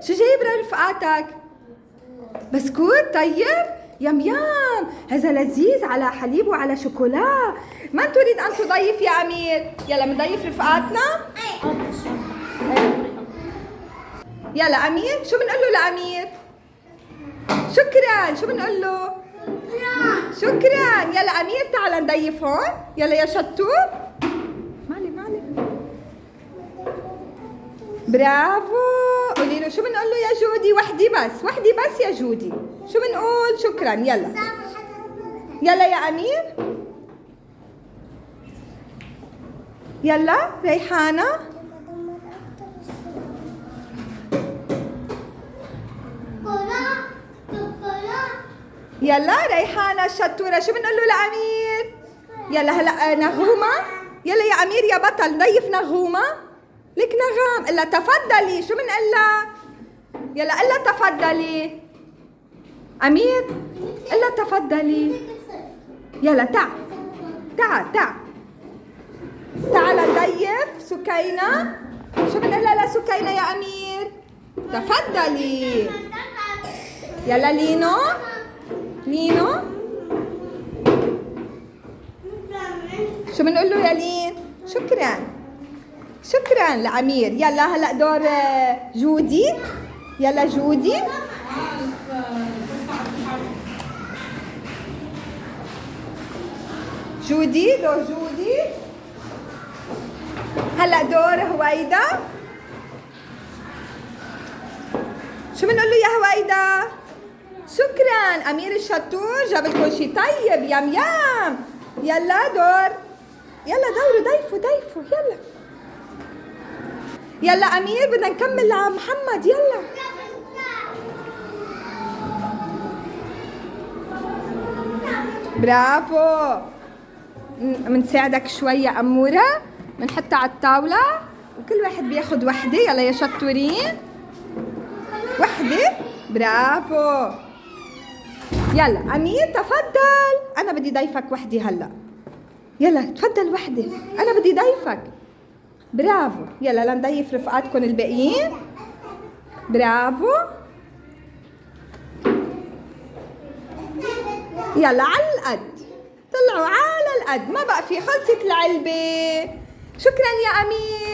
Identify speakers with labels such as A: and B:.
A: شو جايب لرفقاتك؟ بسكوت طيب؟ يم يم، هذا لذيذ على حليب وعلى شوكولا. من تريد أن تضيف يا أمير؟ يلا منضيف رفقاتنا؟ يلا أمير، شو بنقول له لأمير؟ شكرا، شو بنقول له؟ شكرا. يلا أمير تعال نضيف هون، يلا يا شطور. مالي برافو. قولي له شو بنقول له يا جودي؟ وحدي بس يا جودي. شو بنقول؟ شكرا. يلا يلا يا أمير. يلا ريحانة. يلا ريحانة الشطورة، شو بنقول له لأمير؟ يلا هلا نغومة. يلا يا أمير يا بطل نضيف نغومة. لك نغام، إلا تفضلي. شو بنقول لها؟ يلا إلا تفضلي أمير، إلا تفضلي. يلا تعال تعال نضيف سكينة. شو بنقول لها لسكينة يا أمير؟ تفضلي. يلا لينو شو بنقول له يا لين؟ شكرا لأمير. يلا هلا دور جودي. يلا جودي. دور جودي. هلا دور هويدا. شو بنقول له يا هويدا؟ شكرا. أمير الشطور جاب لكم شي طيب. يم يلا دور. يلا دوروا ضيفوا. يلا أمير بدنا نكمل لمحمد. يلا برافو. منساعدك شوية أمورة، منحطها على الطاولة وكل واحد بياخد وحدة. يلا يا شطورين، وحدة. برافو. يلا أمير تفضل، أنا بدي ضيفك وحدة هلا. يلا تفضل وحدة، أنا بدي ضيفك. برافو. يلا لنضيف رفقاتكم الباقيين. برافو. يلا على القد، طلعوا على القد، ما بقى في، خلصت العلبة. شكرا يا أمير.